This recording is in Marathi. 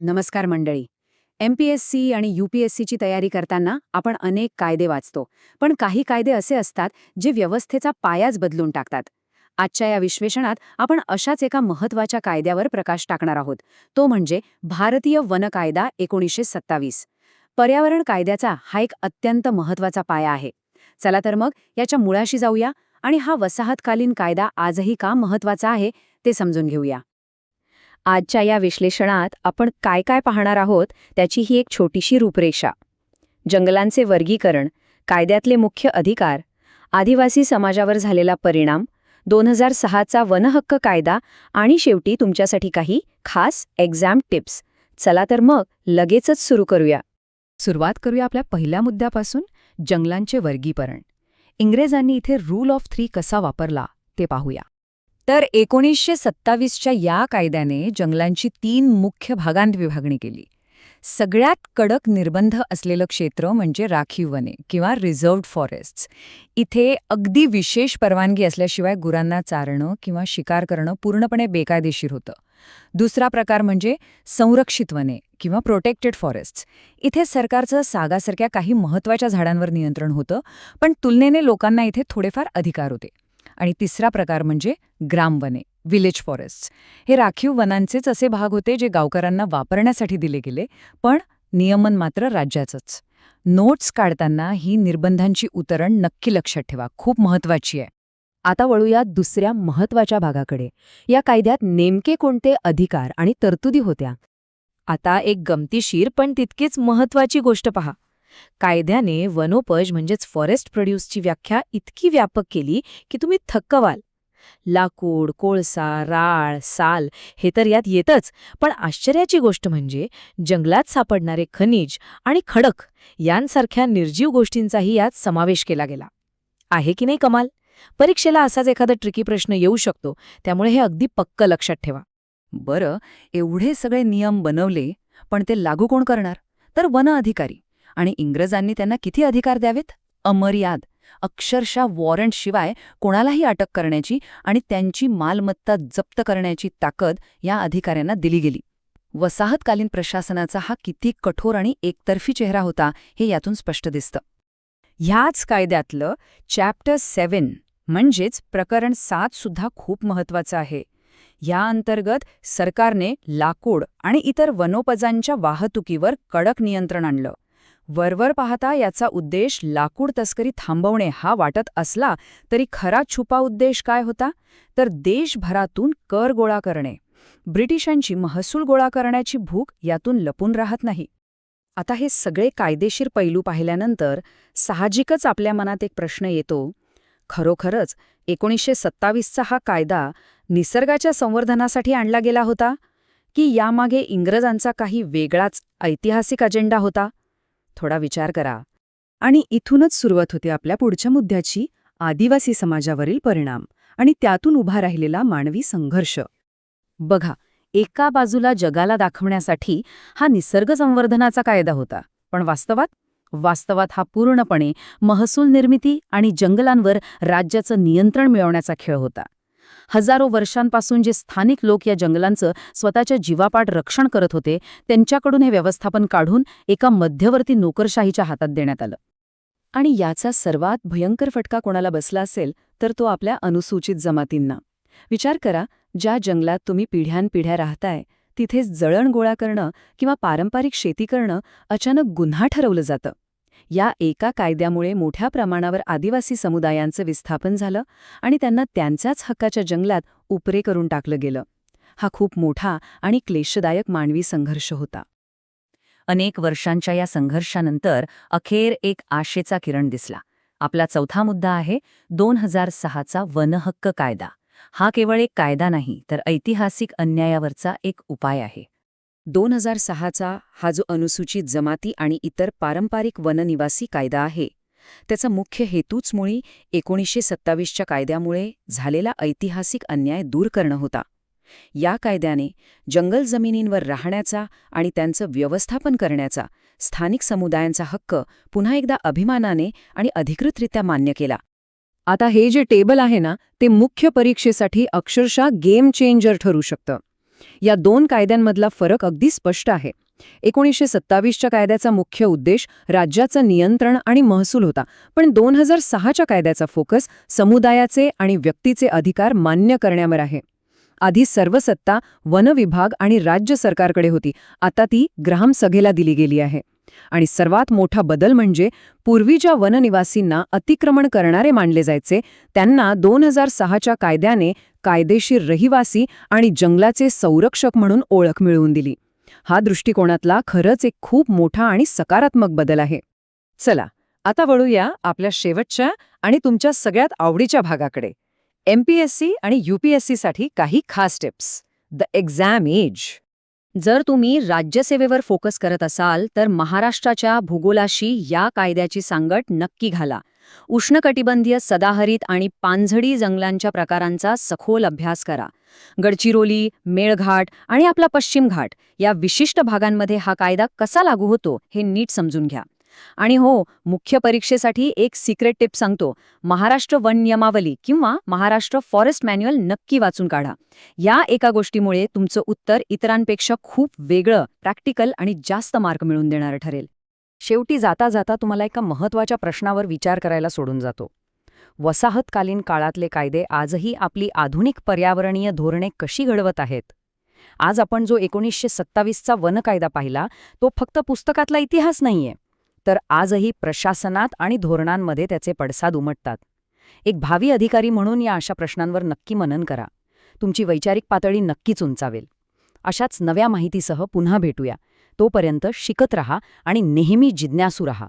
नमस्कार मंडळी. MPSC आणि UPSCची तयारी करताना आपण अनेक कायदे वाचतो, पण काही कायदे असे असतात जे व्यवस्थेचा पायाच बदलून टाकतात. आजच्या या विश्लेषणात आपण अशाच एका महत्त्वाच्या कायद्यावर प्रकाश टाकणार आहोत. तो म्हणजे भारतीय वन कायदा 1927. पर्यावरण कायद्याचा हा एक अत्यंत महत्त्वाचा पाया आहे. चला तर मग याच्या मुळाशी जाऊया आणि हा वसाहतकालीन कायदा आजही का महत्त्वाचा आहे ते समजून घेऊया. आजच्या या विश्लेषणात आपण काय काय पाहणार आहोत त्याची ही एक छोटीशी रूपरेषा. जंगलांचे वर्गीकरण, कायद्यातले मुख्य अधिकार, आदिवासी समाजावर झालेला परिणाम, 2006चा वनहक्क कायदा आणि शेवटी तुमच्यासाठी काही खास एक्झाम टिप्स. चला तर मग लगेचच सुरू करूया. सुरुवात करूया आपल्या पहिल्या मुद्द्यापासून, जंगलांचे वर्गीकरण. इंग्रजांनी इथे रूल ऑफ 3 कसा वापरला ते पाहूया. तर 1927च्या या कायद्याने जंगलांची 3 मुख्य भागांत विभागणी केली. सगळ्यात कडक निर्बंध असलेलं क्षेत्र म्हणजे राखीव वने किंवा रिझर्व्ड फॉरेस्ट्स. इथे अगदी विशेष परवानगी असल्याशिवाय गुरांना चारणं किंवा शिकार करणं पूर्णपणे बेकायदेशीर होतं. दुसरा प्रकार म्हणजे संरक्षित वने किंवा प्रोटेक्टेड फॉरेस्ट्स. इथे सरकारचं सागासारख्या काही महत्त्वाच्या झाडांवर नियंत्रण होतं, पण तुलनेने लोकांना इथे थोडेफार अधिकार होते. आणि तिसरा प्रकार म्हणजे ग्रामवने, विलेज फॉरेस्ट्स. हे राखीव वनांचेच असे भाग होते जे गावकऱ्यांना वापरण्यासाठी दिले गेले, पण नियमन मात्र राज्याचंच. नोट्स काढताना ही निर्बंधांची उतरण नक्की लक्षात ठेवा, खूप महत्त्वाची आहे. आता वळूया दुसऱ्या महत्त्वाच्या भागाकडे. या कायद्यात नेमके कोणते अधिकार आणि तरतुदी होत्या? आता एक गमतीशीर पण तितकीच महत्त्वाची गोष्ट पहा. कायद्याने वनोपज म्हणजेच फॉरेस्ट प्रोड्यूसची व्याख्या इतकी व्यापक केली की तुम्ही थक्क व्हाल. लाकूड, कोळसा, राळ, साल हे तर यात येतच, पण आश्चर्याची गोष्ट म्हणजे जंगलात सापडणारे खनिज आणि खडक यांसारख्या निर्जीव गोष्टींचाही यात समावेश केला गेला. आहे की नाही कमाल? परीक्षेला असाच एखादा ट्रिकी प्रश्न येऊ शकतो, त्यामुळे हे अगदी पक्क लक्षात ठेवा. बरं, एवढे सगळे नियम बनवले, पण ते लागू कोण करणार? तर वन अधिकारी. आणि इंग्रजांनी त्यांना किती अधिकार द्यावेत? अमर्याद. अक्षरशः वॉरंटशिवाय कोणालाही अटक करण्याची आणि त्यांची मालमत्ता जप्त करण्याची ताकद या अधिकाऱ्यांना दिली गेली. वसाहतकालीन प्रशासनाचा हा किती कठोर आणि एकतर्फी चेहरा होता हे यातून स्पष्ट दिसतं. ह्याच कायद्यातलं चॅप्टर 7 म्हणजेच प्रकरण 7 सुद्धा खूप महत्त्वाचं आहे. या अंतर्गत सरकारने लाकूड आणि इतर वनोपजांच्या वाहतुकीवर कडक नियंत्रण आणलं. वरवर पाहता याचा उद्देश लाकूड तस्करी थांबवणे हा वाटत असला तरी खरा छुपा उद्देश काय होता? तर देशभरातून कर गोळा करणे. ब्रिटिशांची महसूल गोळा करण्याची भूक यातून लपून राहत नाही. आता हे सगळे कायदेशीर पैलू पाहिल्यानंतर साहजिकच आपल्या मनात एक प्रश्न येतो, खरोखरच 1927चा हा कायदा निसर्गाच्या संवर्धनासाठी आणला गेला होता, की यामागे इंग्रजांचा काही वेगळाच ऐतिहासिक अजेंडा होता? थोडा विचार करा. आणि इथूनच सुरुवात होते आपल्या पुढच्या मुद्द्याची, आदिवासी समाजावरील परिणाम आणि त्यातून उभा राहिलेला मानवी संघर्ष. बघा, एका बाजूला जगाला दाखवण्यासाठी हा निसर्ग संवर्धनाचा कायदा होता, पण वास्तवात हा पूर्णपणे महसूल निर्मिती आणि जंगलांवर राज्याचं नियंत्रण मिळवण्याचा खेळ होता. हजारो वर्षांपासून जे स्थानिक लोक या जंगलांचं स्वतःच्या जीवापाड रक्षण करत होते, त्यांच्याकडून हे व्यवस्थापन काढून एका मध्यवर्ती नोकरशाहीच्या हातात देण्यात आलं. आणि याचा सर्वात भयंकर फटका कोणाला बसला असेल तर तो आपल्या अनुसूचित जमातींना. विचार करा, ज्या जंगलात तुम्ही पिढ्यानपिढ्या राहताय तिथेच जळण गोळा करणं किंवा पारंपरिक शेती करणं अचानक गुन्हा ठरवलं जातं. या एका कायद्यामुळे मोठ्या प्रमाणावर आदिवासी समुदायांचं विस्थापन झालं आणि त्यांना त्यांच्याच हक्काच्या जंगलात उपरे करून टाकलं गेलं. हा खूप मोठा आणि क्लेशदायक मानवी संघर्ष होता. अनेक वर्षांच्या या संघर्षानंतर अखेर एक आशेचा किरण दिसला. आपला चौथा मुद्दा आहे 2006चा वनहक्क कायदा. हा केवळ एक कायदा नाही, तर ऐतिहासिक अन्यायावरचा एक उपाय आहे. 2006चा हा जो अनुसूचित जमाती आणि इतर पारंपरिक वननिवासी कायदा आहे, त्याचा मुख्य हेतूच मुळी 1927च्या कायद्यामुळे झालेला ऐतिहासिक अन्याय दूर करणं होता. या कायद्याने जंगल जमिनींवर राहण्याचा आणि त्यांचं व्यवस्थापन करण्याचा स्थानिक समुदायांचा हक्क पुन्हा एकदा अभिमानाने आणि अधिकृतरित्या मान्य केला. आता हे जे टेबल आहे ना, ते मुख्य परीक्षेसाठी अक्षरशः गेम चेंजर ठरू शकतं. या 2 कायद्यांमधला फरक अगदी स्पष्ट आहे. 1927च्या कायद्याचा मुख्य उद्देश राज्याचं नियंत्रण आणि महसूल होता, पण 2006च्या कायद्याचा फोकस समुदायाचे आणि व्यक्तीचे अधिकार मान्य करण्यावर आहे. आधी सर्व सत्ता वन विभाग आणि राज्य सरकारकडे होती, आता ती ग्रामसभेला दिली गेली आहे. आणि सर्वात मोठा बदल म्हणजे पूर्वी ज्या वननिवासींना अतिक्रमण करणारे मानले जायचे, त्यांना 2006च्या कायद्याने कायदेशीर रहिवासी आणि जंगलाचे संरक्षक म्हणून ओळख मिळवून दिली. हा दृष्टिकोनातला खरंच एक खूप मोठा आणि सकारात्मक बदल आहे. चला, आता वळूया आपल्या शेवटच्या आणि तुमच्या सगळ्यात आवडीच्या भागाकडे. MPSC आणि UPSCसाठी काही खास टिप्स. The exam age. जर तुम्ही राज्यसेवेवर फोकस करत असाल तर महाराष्ट्राच्या भूगोलाशी या कायद्याची सांगड नक्की घाला. उष्णकटिबंधीय सदाहरित आणि पानझडी जंगलांच्या प्रकारांचा सखोल अभ्यास करा. गडचिरोली, मेळघाट आणि आपला पश्चिम घाट या विशिष्ट भागांमध्ये हा कायदा कसा लागू होतो हे नीट समजून घ्या. आणि हो, मुख्य परीक्षेसाठी एक सिक्रेट टिप सांगतो. महाराष्ट्र वन नियमावली किंवा महाराष्ट्र फॉरेस्ट मॅन्युअल नक्की वाचून काढा. या एका गोष्टीमुळे तुमचं उत्तर इतरांपेक्षा खूप वेगळं, प्रॅक्टिकल आणि जास्त मार्क मिळवून देणारं ठरेल. शेवटी जाता जाता तुम्हाला एका महत्त्वाच्या प्रश्नावर विचार करायला सोडून जातो. वसाहतकालीन काळातले कायदे आजही आपली आधुनिक पर्यावरणीय धोरणे कशी घडवत आहेत? आज आपण जो 1927चा वन कायदा पाहिला, तो फक्त पुस्तकातला इतिहास नाहीये, तर आजही प्रशासनात आणि धोरणांमध्ये त्याचे पडसाद उमटतात. एक भावी अधिकारी म्हणून या अशा प्रश्नांवर नक्की मनन करा. तुमची वैचारिक पातळी नक्कीच उंचावेल. अशाच नव्या माहितीसह पुन्हा भेटूया. तोपर्यंत शिकत रहा आणि नेहमी जिज्ञासू रहा.